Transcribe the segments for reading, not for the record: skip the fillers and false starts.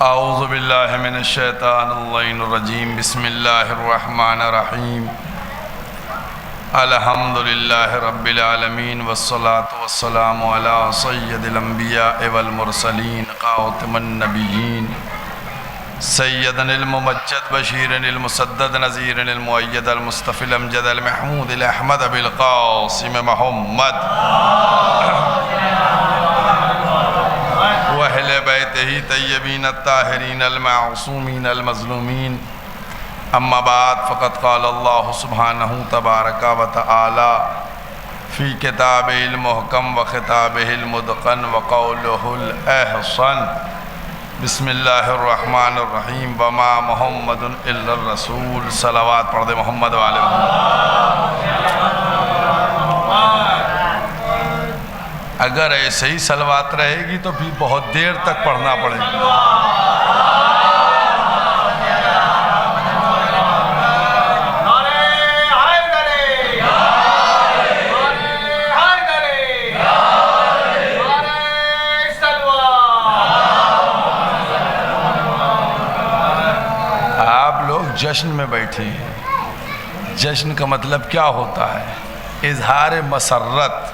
اعوذ باللہ من الشیطان اللعین الرجیم بسم اللہ الرحمن الرحیم الحمدللہ رب العالمین والصلاة والسلام علی سید الانبیاء والمرسلین خاتم النبیین سیدنا الممجد بشیر المسدد نذیر المؤید المصطفی الامجد المحمود الاحمد بالقاسم محمد وأہل بیتہ طیبین الطاہرین المعصومین المظلومین اما بعد فقد قال اللہ سبحانہ تبارک و تعالی فی کتابہ المحکم و خطابہ المتقن و قولہ الاحسن بسم اللہ الرحمن الرحیم وما محمد الا الرسول صلوات پڑھ دے محمد والے اگر ایسے ہی صلوات رہے گی تو بھی بہت دیر تک پڑھنا پڑے گا۔ آپ لوگ جشن میں بیٹھے ہیں، جشن کا مطلب کیا ہوتا ہے؟ اظہار مسرت،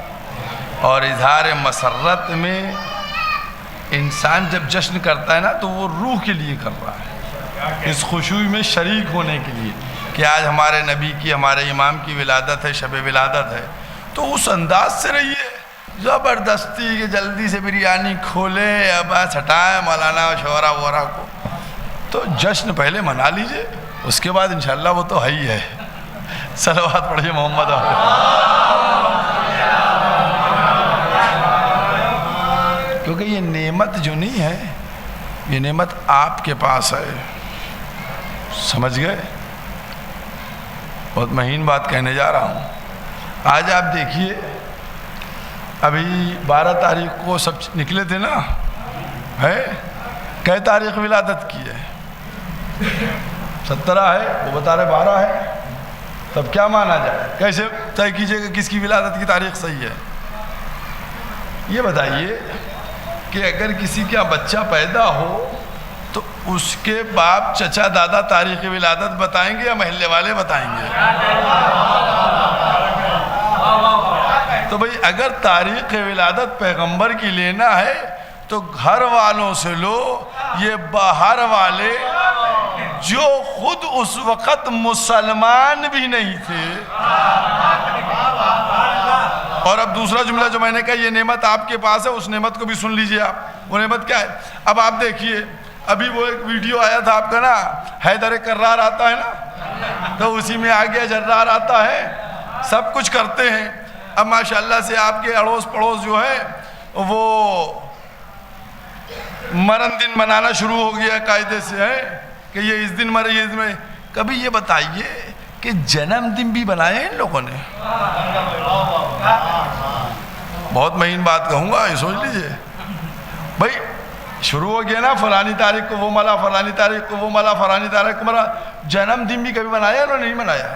اور اظہار مسرت میں انسان جب جشن کرتا ہے نا تو وہ روح کے لیے کر رہا ہے، اس خوشی میں شریک ہونے کے لیے کہ آج ہمارے نبی کی، ہمارے امام کی ولادت ہے، شب ولادت ہے، تو اس انداز سے رہیے زبردستی کہ جلدی سے بریانی کھولے یا بس ہٹائیں مولانا شعرا وغیرہ کو، تو جشن پہلے منا لیجئے، اس کے بعد انشاءاللہ وہ تو ہے ہی ہے۔ صلوات پڑھیے محمد کیونکہ یہ نعمت جو نہیں ہے، یہ نعمت آپ کے پاس ہے، سمجھ گئے؟ بہت مہین بات کہنے جا رہا ہوں۔ آج آپ دیکھیے، ابھی 12 تاریخ کو سب نکلے تھے نا، ہے کئی تاریخ ولادت کی ہے؟ 17 ہے، وہ بتا رہے 12 ہے، تب کیا مانا جائے؟ کیسے طے کیجئے کہ کس کی ولادت کی تاریخ صحیح ہے؟ یہ بتائیے کہ اگر کسی کا بچہ پیدا ہو تو اس کے باپ چچا دادا تاریخ ولادت بتائیں گے یا محلے والے بتائیں گے؟ تو بھئی اگر تاریخ ولادت پیغمبر کی لینا ہے تو گھر والوں سے لو، یہ باہر والے جو خود اس وقت مسلمان بھی نہیں تھے۔ اور اب دوسرا جملہ جو میں نے کہا، یہ نعمت آپ کے پاس ہے، اس نعمت کو بھی سن لیجئے آپ۔ وہ نعمت کیا ہے؟ اب آپ دیکھیے، ابھی وہ ایک ویڈیو آیا تھا آپ کا نا، حیدر کرار آتا ہے نا، تو اسی میں آگے جرار آتا ہے، سب کچھ کرتے ہیں۔ اب ماشاءاللہ سے آپ کے اڑوس پڑوس جو ہے وہ مرن دن منانا شروع ہو گیا قاعدے سے، ہے کہ یہ اس دن مرے، یہ اس میں۔ کبھی یہ بتائیے کہ جنم دن بھی بنائے ان لوگوں نے؟ بہت مہین بات کہوں گا، یہ سوچ لیجئے بھائی، شروع ہو گیا نا، فلانی تاریخ کو وہ ملا، فلانی تاریخ کو وہ ملا، فلانی تاریخ کو ملا۔ جنم دن بھی کبھی بنایا انہوں نے؟ نہیں بنایا۔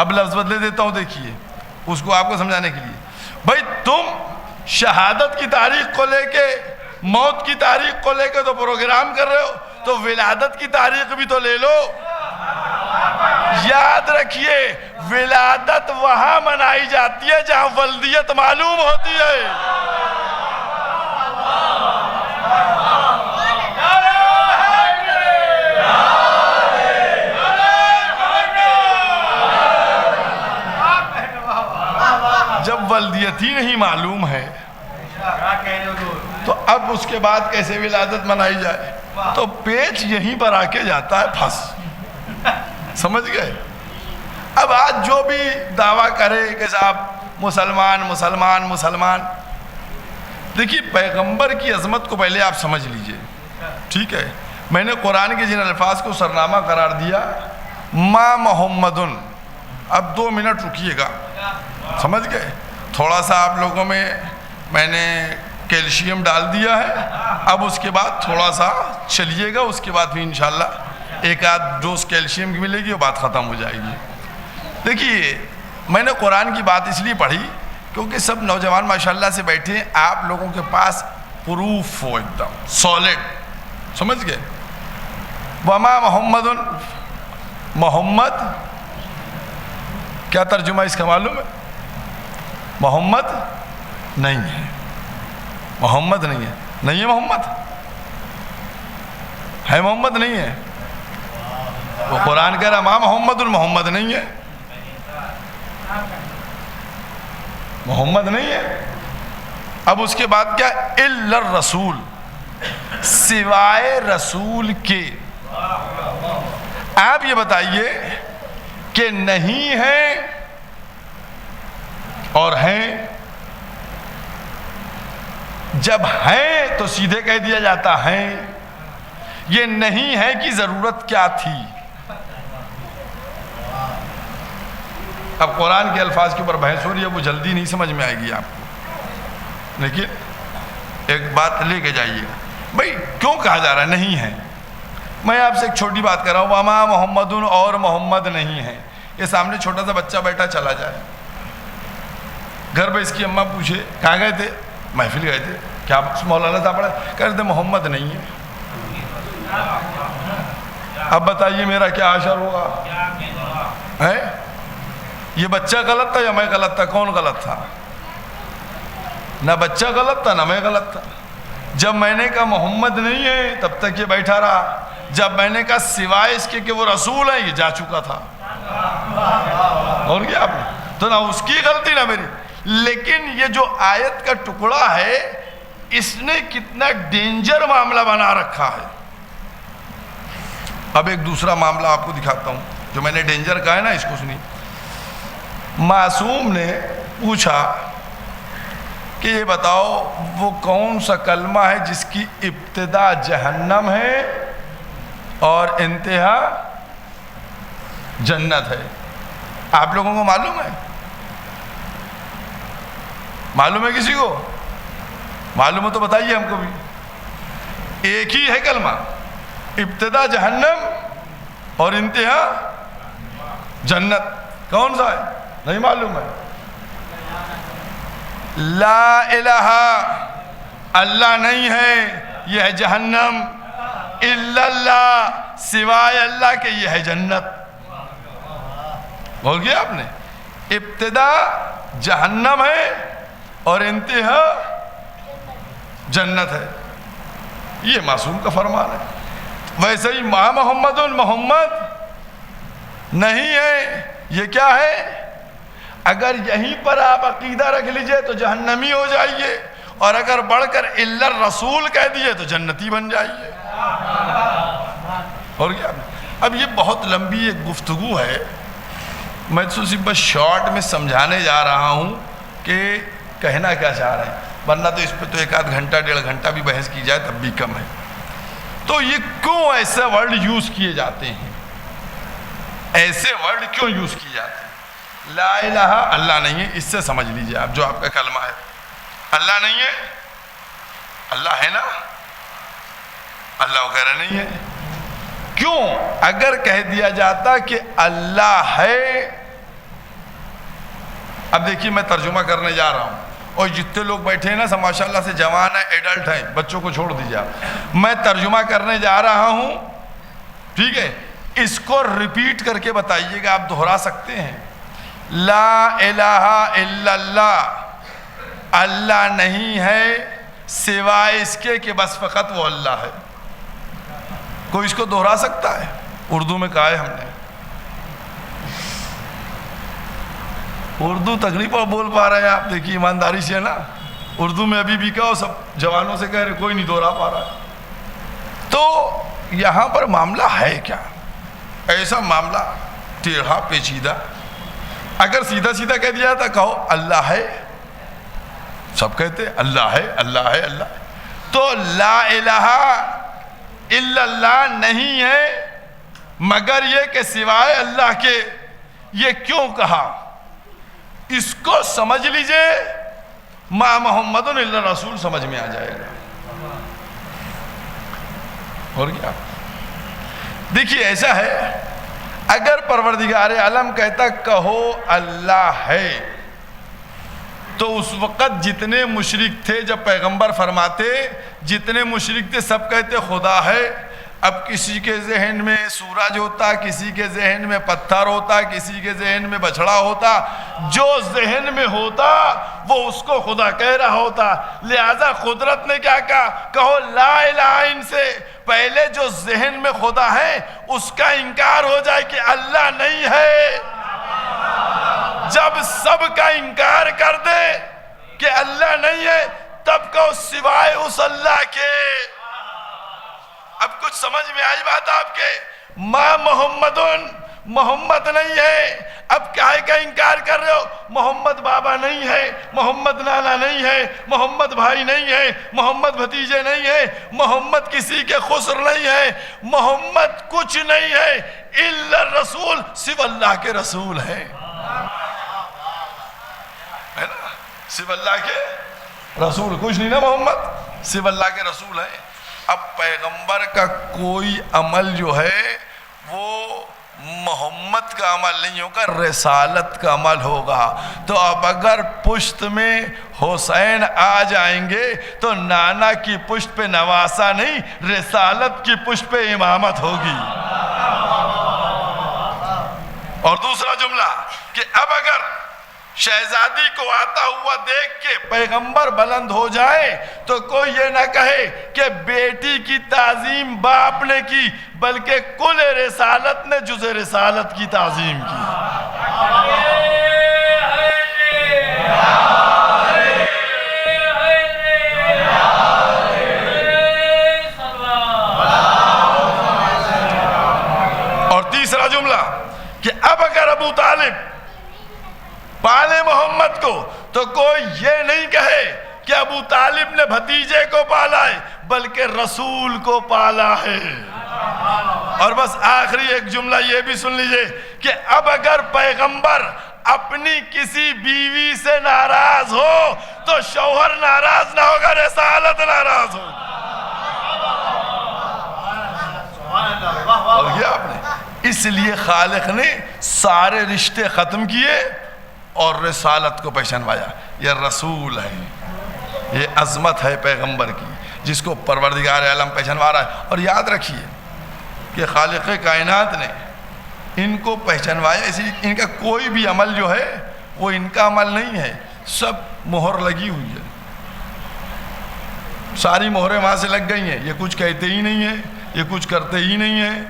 اب لفظ بدلے دیتا ہوں، دیکھیے اس کو آپ کو سمجھانے کے لیے۔ بھائی تم شہادت کی تاریخ کو لے کے، موت کی تاریخ کو لے کے تو پروگرام کر رہے ہو، تو ولادت کی تاریخ بھی تو لے لو۔ یاد رکھیے، ولادت وہاں منائی جاتی ہے جہاں ولدیت معلوم ہوتی ہے۔ جب ولدیت ہی نہیں معلوم ہے تو اب اس کے بعد کیسے ولادت منائی جائے؟ تو پیچ یہیں پر آ کے جاتا ہے پھنس، سمجھ گئے؟ اب آج جو بھی دعویٰ کرے کہ صاحب مسلمان مسلمان مسلمان، دیکھیے پیغمبر کی عظمت کو پہلے آپ سمجھ لیجئے، ٹھیک ہے؟ میں نے قرآن کے جن الفاظ کو سرنامہ قرار دیا، ما محمدن، اب 2 منٹ رکیے گا، سمجھ گئے؟ تھوڑا سا آپ لوگوں میں نے کیلشیم ڈال دیا ہے، اب اس کے بعد تھوڑا سا چلیے گا، اس کے بعد بھی انشاءاللہ ایک آدھ ڈوز کیلشیم کی ملے گی، وہ بات ختم ہو جائے گی۔ دیکھیے میں نے قرآن کی بات اس لیے پڑھی کیونکہ سب نوجوان ماشاءاللہ سے بیٹھے ہیں، آپ لوگوں کے پاس پروف ہو ایک دم سالڈ سمجھ گئے؟ وما محمد، محمد کیا ترجمہ اس کا معلوم ہے؟ محمد نہیں ہے، محمد نہیں ہے، نہیں ہے محمد، ہے محمد نہیں ہے، وہ قرآن کہہ رہا ماں محمد، محمد نہیں ہے، محمد نہیں ہے۔ اب اس کے بعد کیا؟ الا الرسول، سوائے رسول کے۔ آپ یہ بتائیے کہ نہیں ہیں اور ہیں؟ جب ہیں تو سیدھے کہہ دیا جاتا ہیں، یہ نہیں ہے کی ضرورت کیا تھی؟ اب قرآن کے الفاظ کے اوپر بحث ہو رہی ہے، وہ جلدی نہیں سمجھ میں آئے گی آپ کو، لیکن ایک بات لے کے جائیے گا، بھئی کیوں کہا جا رہا ہے نہیں ہے؟ میں آپ سے ایک چھوٹی بات کر رہا ہوں، وما محمد، اور محمد نہیں ہے۔ یہ سامنے چھوٹا سا بچہ بیٹھا چلا جائے، گھر پہ اس کی اماں پوچھے کہاں گئے تھے؟ محفل گئے تھے۔ کیا مولانا صاحب پڑھا؟ کہہ رہے محمد نہیں ہے۔ اب بتائیے میرا کیا اشر ہوگا؟ ہے یہ بچہ غلط تھا یا میں غلط تھا؟ کون غلط تھا؟ نہ بچہ غلط تھا نہ میں غلط تھا۔ جب میں نے کہا محمد نہیں ہے تب تک یہ بیٹھا رہا، جب میں نے کہا سوائے اس کے کہ وہ رسول ہے، یہ جا چکا تھا۔ اور کیا آپ نے تو نہ اس کی غلطی نہ میری، لیکن یہ جو آیت کا ٹکڑا ہے اس نے کتنا ڈینجر معاملہ بنا رکھا ہے۔ اب ایک دوسرا معاملہ آپ کو دکھاتا ہوں، جو میں نے ڈینجر کہا ہے نا، اس کو سنی۔ معصوم نے پوچھا کہ یہ بتاؤ وہ کون سا کلمہ ہے جس کی ابتدا جہنم ہے اور انتہا جنت ہے؟ آپ لوگوں کو معلوم ہے؟ معلوم ہے کسی کو؟ معلوم ہے تو بتائیے ہم کو بھی۔ ایک ہی ہے کلمہ، ابتدا جہنم اور انتہا جنت، کون سا ہے؟ نہیں معلوم ہے؟ لا الہ، اللہ نہیں ہے، یہ ہے جہنم، الا اللہ، سوائے اللہ کے یہ ہے جنت۔ بول گیا آپ نے؟ ابتدا جہنم ہے اور انتہا جنت ہے، یہ معصوم کا فرمان ہے۔ ویسے ہی ماں محمد، محمد نہیں ہے، یہ کیا ہے؟ اگر یہیں پر آپ عقیدہ رکھ لیجئے تو جہنمی ہو جائیے، اور اگر بڑھ کر الا الرسول کہہ دیے تو جنتی بن جائیے۔ اور کیا؟ اب یہ بہت لمبی ایک گفتگو ہے، میں تو صرف بس شارٹ میں سمجھانے جا رہا ہوں کہ کہنا کیا چاہ رہے ہیں، ورنہ تو اس پہ تو ایک آدھ گھنٹہ 1.5 گھنٹہ بھی بحث کی جائے تب بھی کم ہے۔ تو یہ کیوں ایسے ورڈ یوز کیے جاتے ہیں؟ ایسے ورڈ کیوں یوز کیے جاتے ہیں؟ لا الہ، اللہ نہیں ہے، اس سے سمجھ لیجئے آپ، جو آپ کا کلمہ ہے اللہ نہیں ہے، اللہ ہے نا، اللہ وغیرہ نہیں ہے۔ کیوں؟ اگر کہہ دیا جاتا کہ اللہ ہے، اب دیکھیے میں ترجمہ کرنے جا رہا ہوں، اور جتنے لوگ بیٹھے ہیں نا سب ماشاءاللہ سے جوان ہیں، ایڈلٹ ہیں، بچوں کو چھوڑ دیجیے آپ، میں ترجمہ کرنے جا رہا ہوں، ٹھیک ہے؟ اس کو ریپیٹ کر کے بتائیے گا، آپ دہرا سکتے ہیں۔ لا الہ الا اللہ، اللہ نہیں ہے سوائے اس کے کہ بس فقط وہ اللہ ہے۔ کوئی اس کو دہرا سکتا ہے؟ اردو میں کہا ہے ہم نے، اردو تقریباً بول پا رہے ہیں آپ، دیکھیے ایمانداری سے ہے نا، اردو میں ابھی بھی کہو، سب جوانوں سے کہہ رہے کوئی نہیں دہرا پا رہا ہے۔ تو یہاں پر معاملہ ہے کیا؟ ایسا معاملہ ٹیڑھا پیچیدہ، اگر سیدھا سیدھا کہہ دیا تھا کہو اللہ ہے، سب کہتے اللہ ہے اللہ ہے اللہ ہے، تو لا الہ الا اللہ نہیں ہے مگر یہ کہ سوائے اللہ کے، یہ کیوں کہا؟ اس کو سمجھ لیجئے، ما محمد الا رسول سمجھ میں آ جائے گا۔ اور کیا؟ دیکھیے ایسا ہے، اگر پروردگار عالم کہتا کہو اللہ ہے، تو اس وقت جتنے مشرک تھے جب پیغمبر فرماتے جتنے مشرک تھے سب کہتے خدا ہے. اب کسی کے ذہن میں سورج ہوتا, کسی کے ذہن میں پتھر ہوتا, کسی کے ذہن میں بچھڑا ہوتا, جو ذہن میں ہوتا وہ اس کو خدا کہہ رہا ہوتا. لہذا قدرت نے کیا کہا, کہو لا الہ ان سے پہلے جو ذہن میں خدا ہے اس کا انکار ہو جائے کہ اللہ نہیں ہے. جب سب کا انکار کر دے کہ اللہ نہیں ہے تب کہو سوائے اس اللہ کے. اب کچھ سمجھ میں آئی بات آپ کے؟ ما محمد نہیں ہے. اب کاہے کا انکار کر رہے ہو؟ محمد بابا نہیں ہے, محمد نانا نہیں ہے, محمد بھائی نہیں ہے, محمد بھتیجے نہیں ہے, محمد کسی کے خسر نہیں ہے, محمد کچھ نہیں ہے الا الرسول, صرف اللہ کے رسول ہے نا, صرف اللہ کے رسول, کچھ نہیں نا محمد, صرف اللہ کے رسول ہے. اب پیغمبر کا کوئی عمل جو ہے وہ محمد کا عمل نہیں ہوگا, رسالت کا عمل ہوگا. تو اب اگر پشت میں حسین آ جائیں گے تو نانا کی پشت پہ نواسا نہیں, رسالت کی پشت پہ امامت ہوگی. اور دوسرا جملہ کہ اب اگر شہزادی کو آتا ہوا دیکھ کے پیغمبر بلند ہو جائے تو کوئی یہ نہ کہے کہ بیٹی کی تعظیم باپ نے کی, بلکہ کل رسالت نے جز رسالت کی تعظیم کی. اور تیسرا جملہ کہ اب اگر ابو طالب پالے محمد کو تو کوئی یہ نہیں کہے کہ ابو طالب نے بھتیجے کو پالا ہے, بلکہ رسول کو پالا ہے. اور بس آخری ایک جملہ یہ بھی سن لیجئے کہ اب اگر پیغمبر اپنی کسی بیوی سے ناراض ہو تو شوہر ناراض نہ ہوگا, رسالت ناراض ہوگی. اور یہ آپ نے اس لیے خالق نے سارے رشتے ختم کیے اور رسالت کو پہچانوایا. یہ رسول ہے, یہ عظمت ہے پیغمبر کی جس کو پروردگار عالم پہچانوا رہا ہے. اور یاد رکھیے کہ خالق کائنات نے ان کو پہچانوایا, اسی ان کا کوئی بھی عمل جو ہے وہ ان کا عمل نہیں ہے, سب مہر لگی ہوئی ہے, ساری مہریں وہاں سے لگ گئی ہیں. یہ کچھ کہتے ہی نہیں ہیں, یہ کچھ کرتے ہی نہیں ہیں,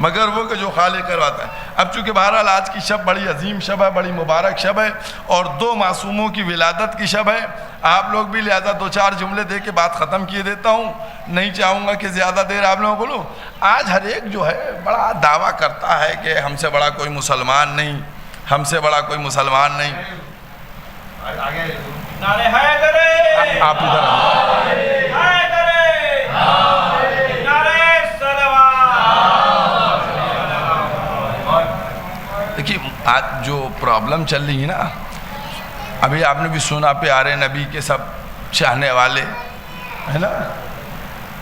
مگر وہ کہ جو خالق کرواتا ہے. اب چونکہ بہرحال آج کی شب بڑی عظیم شب ہے, بڑی مبارک شب ہے, اور 2 معصوموں کی ولادت کی شب ہے. آپ لوگ بھی لہذا 2-4 جملے دے کے بات ختم کیے دیتا ہوں, نہیں چاہوں گا کہ زیادہ دیر آپ لوگوں کو لوں. آج ہر ایک جو ہے بڑا دعویٰ کرتا ہے کہ ہم سے بڑا کوئی مسلمان نہیں, ہم سے بڑا کوئی مسلمان نہیں. آپ ادھر دیکھیے آج جو پرابلم چل رہی ہے نا, ابھی آپ نے بھی سنا پیارے نبی کے سب چاہنے والے ہے نا,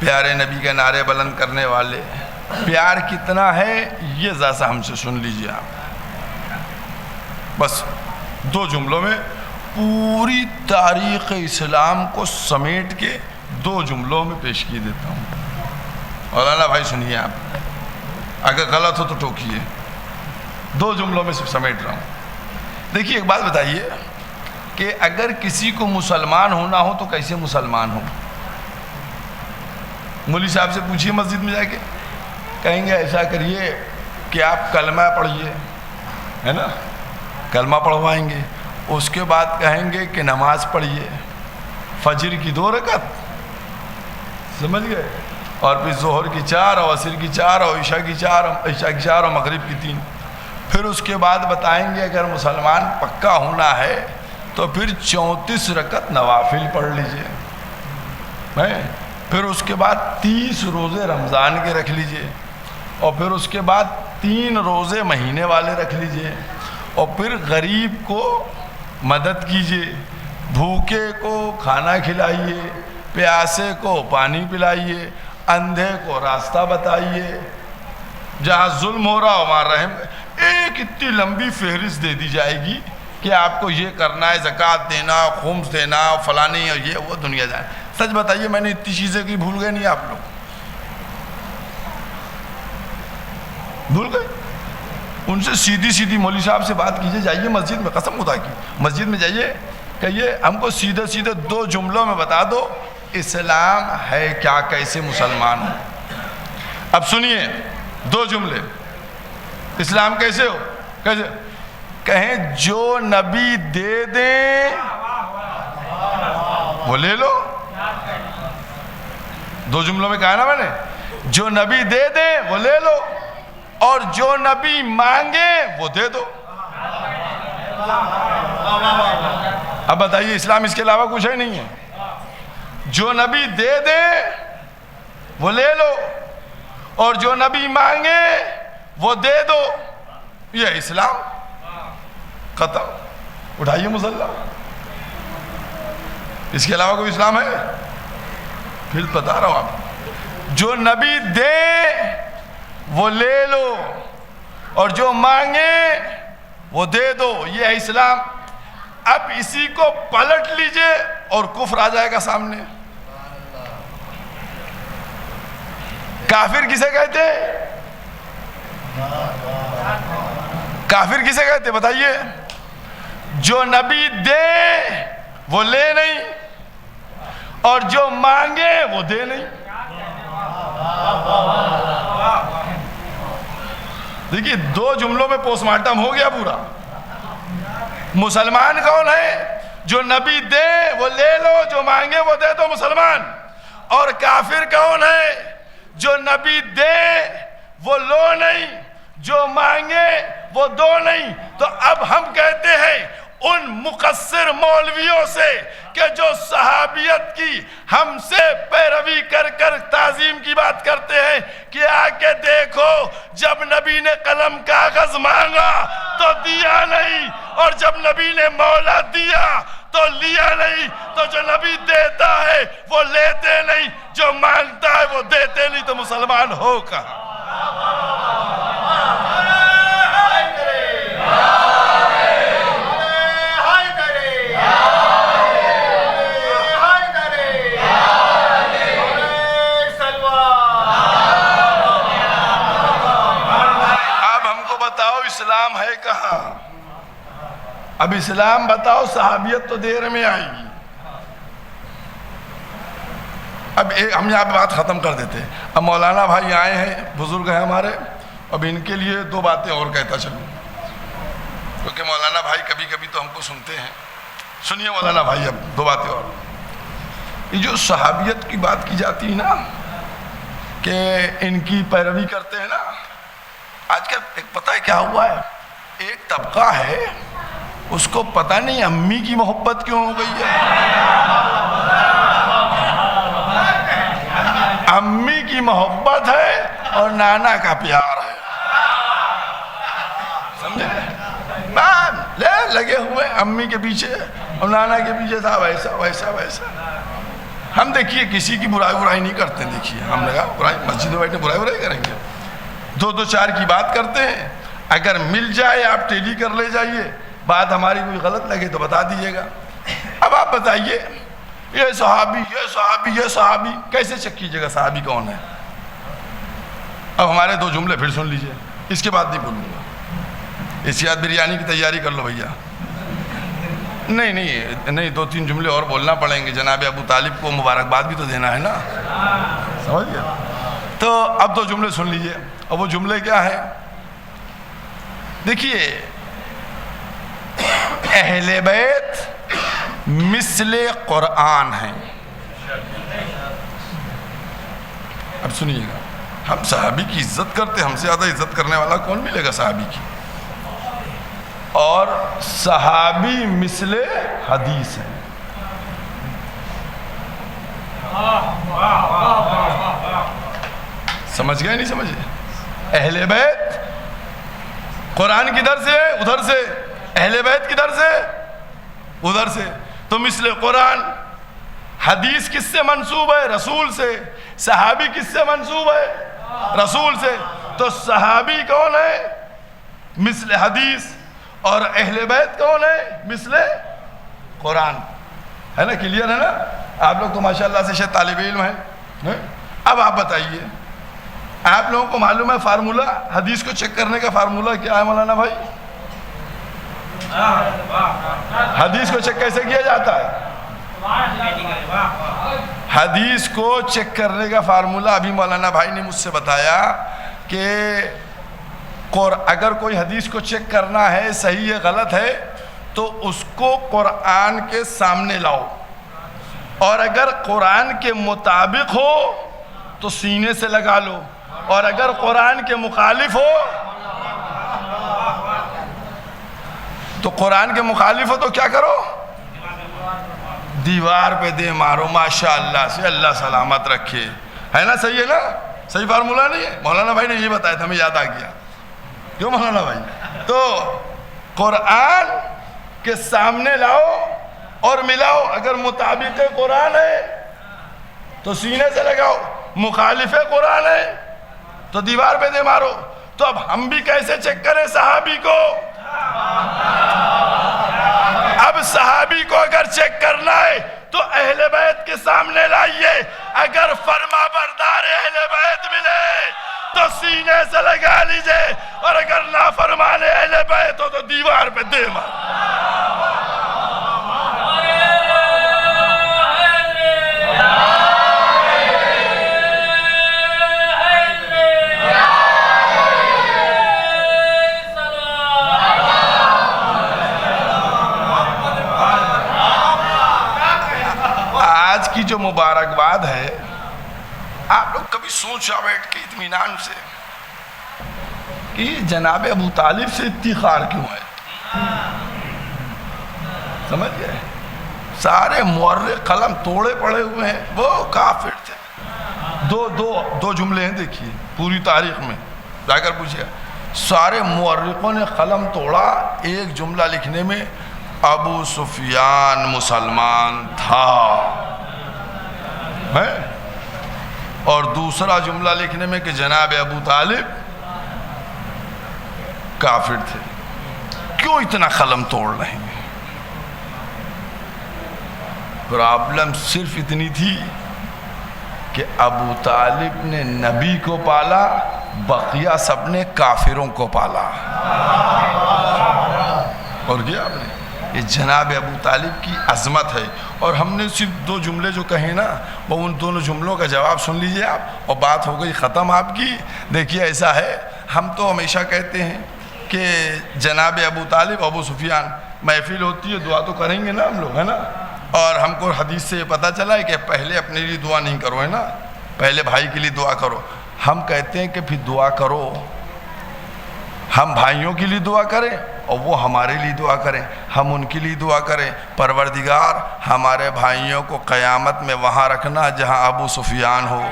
پیارے نبی کے نعرے بلند کرنے والے. پیار کتنا ہے یہ ذرا ہم سے سن لیجئے آپ. بس 2 جملوں میں پوری تاریخ اسلام کو سمیٹ کے 2 جملوں میں پیش کی دیتا ہوں. مولانا بھائی سنیے آپ, اگر غلط ہو تو ٹوکیے. 2 جملوں میں صرف سمیٹ رہا ہوں. دیکھیے ایک بات بتائیے کہ اگر کسی کو مسلمان ہونا ہو تو کیسے مسلمان ہو؟ مولوی صاحب سے پوچھیے مسجد میں جا کے, کہیں گے ایسا کریے کہ آپ کلمہ پڑھیے, ہے نا, کلمہ پڑھوائیں گے. اس کے بعد کہیں گے کہ نماز پڑھیے, فجر کی 2 رکعت, سمجھ گئے, اور پھر ظہر کی 4 اور عصر کی 4 اور عشاء کی 4 اور مغرب کی 3. پھر اس کے بعد بتائیں گے اگر مسلمان پکا ہونا ہے تو پھر 34 رکعت نوافل پڑھ لیجئے, پھر اس کے بعد 30 روزے رمضان کے رکھ لیجئے, اور پھر اس کے بعد 3 روزے مہینے والے رکھ لیجئے, اور پھر غریب کو مدد کیجئے, بھوکے کو کھانا کھلائیے, پیاسے کو پانی پلائیے, اندھے کو راستہ بتائیے, جہاں ظلم ہو رہا ہو وہاں رحم. ایک اتنی لمبی فہرست دے دی جائے گی کہ آپ کو یہ کرنا ہے, زکوٰۃ دینا, خمس دینا, فلانی اور یہ وہ دنیا جائے. سچ بتائیے میں نے اتنی چیزیں کی بھول گئے نہیں آپ لوگ؟ بھول گئے؟ ان سے سیدھی سیدھی مولوی صاحب سے بات کیجئے، جائیے مسجد میں، قسم خدا کی مسجد میں جائیے، کہیے ہم کو سیدھے سیدھے 2 جملوں میں بتا دو اسلام ہے کیا، کیسے مسلمان ہو؟ اب سنیے 2 جملے، اسلام کیسے ہو؟ کیسے کہیں جو نبی دے دیں وہ لے لو. 2 جملوں میں کہا نا میں نے، جو نبی دے دیں وہ لے لو اور جو نبی مانگے وہ دے دو. اب بتائیے اسلام اس کے علاوہ کچھ ہے نہیں ہے. جو نبی دے دے وہ لے لو اور جو نبی مانگے وہ دے دو، یہ اسلام. ختم. اٹھائیے مسلح. اس کے علاوہ کوئی اسلام ہے؟ پھر بتا رہا ہوں آپ، جو نبی دے وہ لے لو اور جو مانگے وہ دے دو، یہ ہے اسلام. اب اسی کو پلٹ لیجئے اور کفر آ جائے گا سامنے. کافر کسے کہتے؟ کافر کسے کہتے بتائیے؟ جو نبی دے وہ لے نہیں اور جو مانگے وہ دے نہیں. دیکھیے 2 جملوں میں پوسٹ مارٹم ہو گیا پورا. مسلمان کون ہے؟ جو نبی دے وہ لے لو، جو مانگے وہ دے دو، مسلمان. اور کافر کون ہے؟ جو نبی دے وہ لو نہیں، جو مانگے وہ دو نہیں. تو اب ہم کہتے ہیں ان مقصر مولویوں سے کہ جو صحابیت کی ہم سے پیروی کر کر تعظیم کی بات کرتے ہیں کہ آ کے دیکھو جب نبی نے قلم کاغذ مانگا تو دیا نہیں اور جب نبی نے مولا دیا تو لیا نہیں. تو جو نبی دیتا ہے وہ لیتے نہیں، جو مانگتا ہے وہ دیتے نہیں. تو مسلمان ہو کہاں؟ اسلام ہے کہاں؟ اب اسلام بتاؤ. صحابیت تو دیر میں آئے گی. اب ہم یہاں پہ بات ختم کر دیتے. اب مولانا بھائی آئے ہیں، بزرگ ہیں ہمارے، اب ان کے لیے 2 باتیں اور کہتا چلوں کیونکہ مولانا بھائی کبھی کبھی تو ہم کو سنتے ہیں. سنیے مولانا بھائی، اب 2 باتیں اور. یہ جو صحابیت کی بات کی جاتی ہے نا کہ ان کی پیروی کرتے ہیں نا، آج کل ایک پتہ ہے کیا ہوا ہے؟ ایک طبقہ ہے اس کو پتہ نہیں امی کی محبت کیوں ہو گئی ہے. امی کی محبت ہے اور نانا کا پیار ہے. سمجھے؟ لگے ہوئے امی کے پیچھے اور نانا کے پیچھے، تھا ویسا ویسا ویسا. ہم دیکھیے کسی کی برائی نہیں کرتے. دیکھیے ہم نے کہا برائی مسجد میں بیٹھے برائی کریں گے؟ 2 4 کی بات کرتے ہیں. اگر مل جائے آپ ٹیلی کر لے جائیے، بات ہماری کوئی غلط لگے تو بتا دیجیے گا. اب آپ بتائیے یہ صحابی یہ صحابی یہ صحابی کیسے چیک کیجیے گا صحابی کون ہے؟ اب ہمارے 2 جملے پھر سن لیجیے، اس کے بعد نہیں بولوں گا. اس کے بعد بریانی کی تیاری کر لو بھیا. نہیں 2 3 جملے اور بولنا پڑیں گے. جناب ابو طالب کو مبارکباد بھی تو دینا ہے نا، سمجھ گیا؟ تو اب 2 جملے سن لیجیے. اور وہ جملے کیا ہے؟ دیکھیے اہل بیت مثل قرآن ہیں. اب سنیے گا، ہم صحابی کی عزت کرتے، ہم سے زیادہ عزت کرنے والا کون ملے گا صحابی کی؟ اور صحابی مثل حدیث ہیں. سمجھ گئے نہیں سمجھے؟ اہل بیت قرآن کدھر سے؟ ادھر سے. اہل بیت کدھر سے؟ ادھر سے. تو مثل قرآن. حدیث کس سے منسوب ہے؟ رسول سے. صحابی کس سے منسوب ہے؟ رسول سے. تو صحابی کون ہے؟ مثل حدیث. اور اہل بیت کون ہے؟ مثل قرآن. ہے نا؟ کلیئر ہے نا؟ آپ لوگ تو ماشاءاللہ سے شاید طالب علم ہیں. اب آپ بتائیے, آپ لوگوں کو معلوم ہے فارمولہ حدیث کو چیک کرنے کا فارمولہ کیا ہے مولانا بھائی؟ حدیث کو چیک کیسے کیا جاتا ہے؟ حدیث کو چیک کرنے کا فارمولہ ابھی مولانا بھائی نے مجھ سے بتایا کہ اگر کوئی حدیث کو چیک کرنا ہے صحیح ہے غلط ہے تو اس کو قرآن کے سامنے لاؤ, اور اگر قرآن کے مطابق ہو تو سینے سے لگا لو, اور اگر قرآن کے مخالف ہو تو قرآن کے مخالف ہو تو کیا کرو؟ دیوار پہ دے مارو. ماشاءاللہ سے اللہ سلامت رکھے. ہے نا؟ صحیح ہے نا؟ صحیح فارمولہ نہیں ہے؟ مولانا بھائی نے یہ بتایا تھا, ہمیں یاد آ گیا. کیوں مولانا بھائی؟ تو قرآن کے سامنے لاؤ اور ملاؤ. اگر مطابق قرآن ہے تو سینے سے لگاؤ, مخالف قرآن ہے تو دیوار پہ دے مارو. تو اب ہم بھی کیسے چیک کریں صحابی کو؟ اب صحابی کو اگر چیک کرنا ہے تو اہل بیت کے سامنے لائیے. اگر فرما بردار اہل بیت ملے تو سینے سے لگا لیجئے, اور اگر نافرمان اہل بیت ہو تو دیوار پہ دے مار. آج کی جو مبارکباد ہے, آپ لوگ کبھی سوچا بیٹھ کے اطمینان سے کہ جناب ابو طالب سے افتخار کیوں ہے؟ سمجھ گئے؟ سارے مورخ قلم توڑے پڑے ہوئے ہیں, وہ کافر تھے. دو جملے ہیں, دیکھیے پوری تاریخ میں جا کر پوچھئے, سارے مورخوں نے قلم توڑا ایک جملہ لکھنے میں, ابو سفیان مسلمان تھا, اور دوسرا جملہ لکھنے میں کہ جناب ابو طالب کافر تھے. کیوں اتنا قلم توڑ رہے ہیں؟ پرابلم صرف اتنی تھی کہ ابو طالب نے نبی کو پالا, بقیہ سب نے کافروں کو پالا. اور کیا آپ نے, یہ جناب ابو طالب کی عظمت ہے. اور ہم نے صرف دو جملے جو کہیں نا, وہ ان دونوں جملوں کا جواب سن لیجئے آپ, اور بات ہو گئی ختم آپ کی. دیکھیے ایسا ہے, ہم تو ہمیشہ کہتے ہیں کہ جناب ابو طالب ابو سفیان, محفل ہوتی ہے دعا تو کریں گے نا ہم لوگ, ہے نا؟ اور ہم کو حدیث سے یہ پتہ چلا ہے کہ پہلے اپنے لیے دعا نہیں کرو, ہے نا, پہلے بھائی کے لیے دعا کرو. ہم کہتے ہیں کہ پھر دعا کرو, ہم بھائیوں کے لیے دعا کریں اور وہ ہمارے لیے دعا کریں, ہم ان کے لیے دعا کریں, پروردگار ہمارے بھائیوں کو قیامت میں وہاں رکھنا جہاں ابو سفیان ہو.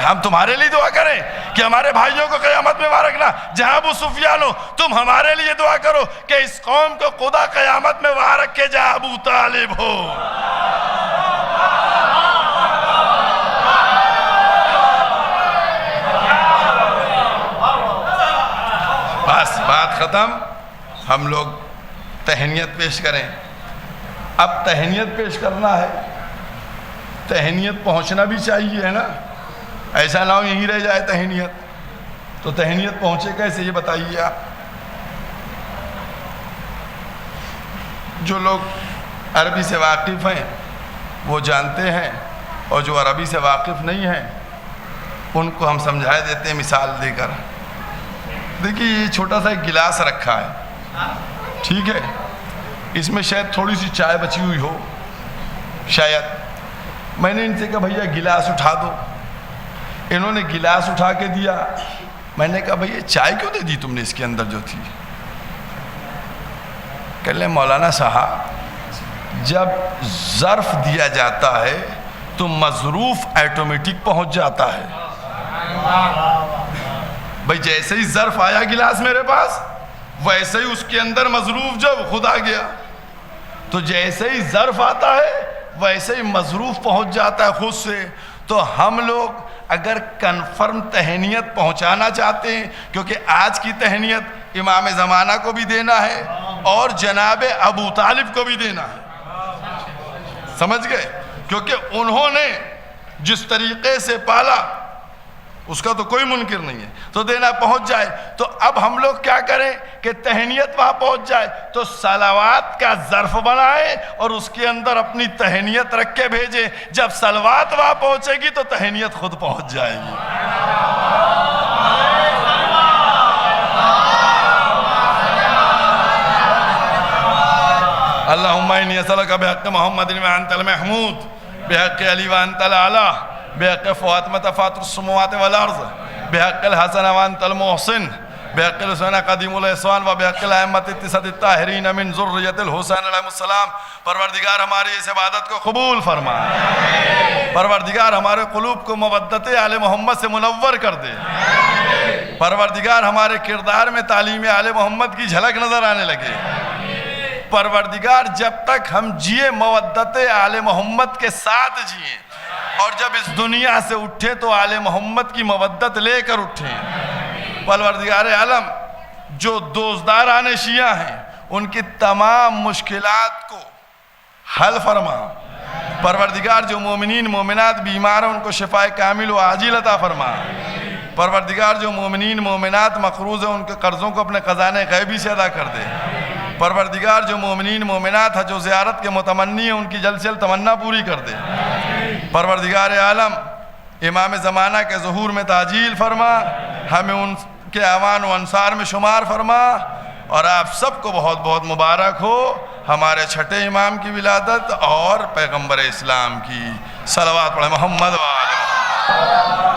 ہم تمہارے لیے دعا کریں کہ ہمارے بھائیوں کو قیامت میں وہاں رکھنا جہاں ابو سفیان ہو. تم ہمارے لیے دعا کرو کہ اس قوم کو خدا قیامت میں وہاں رکھے جہاں ابو طالب ہو. بس بات ختم. ہم لوگ تہنیت پیش کریں. اب تہنیت پیش کرنا ہے, تہنیت پہنچنا بھی چاہیے, ہے نا؟ ایسا نہ ہو یہیں رہ جائے تہنیت. تو تہنیت پہنچے کیسے یہ بتائیے آپ. جو لوگ عربی سے واقف ہیں وہ جانتے ہیں, اور جو عربی سے واقف نہیں ہیں ان کو ہم سمجھا دیتے ہیں مثال دے کر. دیکھیے یہ چھوٹا سا ایک گلاس رکھا ہے, ٹھیک ہے, اس میں شاید تھوڑی سی چائے بچی ہوئی ہو, شاید. میں نے ان سے کہا بھیا گلاس اٹھا دو. انہوں نے گلاس اٹھا کے دیا. میں نے کہا بھئی چائے کیوں دے دی تم نے اس کے اندر جو تھی؟ کہہ لیں مولانا صاحب جب ظرف دیا جاتا ہے تو مظروف آٹومیٹک پہنچ جاتا ہے. بھئی جیسے ہی ظرف آیا گلاس میرے پاس, ویسے ہی اس کے اندر مظروف جب خود آ گیا. تو جیسے ہی ظرف آتا ہے ویسے ہی مظروف پہنچ جاتا ہے خود سے. تو ہم لوگ اگر کنفرم تہنیت پہنچانا چاہتے ہیں, کیونکہ آج کی تہنیت امام زمانہ کو بھی دینا ہے, اور جناب ابو طالب کو بھی دینا ہے، سمجھ گئے؟ کیونکہ انہوں نے جس طریقے سے پالا اس کا تو کوئی منکر نہیں ہے، تو دینا پہنچ جائے۔ تو اب ہم لوگ کیا کریں کہ تہنیت وہاں پہنچ جائے تو صلوات کا ظرف بنائے اور اس کے اندر اپنی تہنیت رکھ کے بھیجے، جب صلوات وہاں پہنچے گی تو تہنیت خود پہنچ جائے گی۔ اللہم انی اسألک بحق محمد وانت المحمود، بحق علی وانت الاعلی، بحق فاطمة فاطر السماوات والارض، بحق الحسن وانت المحسن، بحق الحسین قدیم الاحسان، و بحق الائمة التسعة الطاہرین من ذریۃ الحسین علیہ السلام۔ پروردگار ہماری اس عبادت کو قبول فرما، پروردگار ہمارے قلوب کو مودت آل محمد سے منور کر دے، پروردگار ہمارے کردار میں تعلیم آل محمد کی جھلک نظر آنے لگے، پروردگار جب تک ہم جیے مودت آل محمد کے ساتھ جیے، اور جب اس دنیا سے اٹھے تو آل محمد کی مودت لے کر اٹھیں۔ پروردگار عالم جو دوزداران شیعہ ہیں ان کی تمام مشکلات کو حل فرما، پروردگار جو مومنین مومنات بیمار ہیں ان کو شفاء کامل و عاجل عطا فرما، پروردگار جو مومنین مومنات مقروض ہیں ان کے قرضوں کو اپنے خزانے غیبی سے ادا کر دے، پروردگار جو مومنین مومنات حج و زیارت کے متمنی ہیں ان کی جلد سے جلد تمنا پوری کر دے، پروردگار عالم امام زمانہ کے ظہور میں تعجیل فرما، ہمیں ان کے اعوان و انصار میں شمار فرما، اور آپ سب کو بہت بہت مبارک ہو ہمارے چھٹے امام کی ولادت اور پیغمبر اسلام کی۔ صلوات پڑھیں محمد و آل محمد۔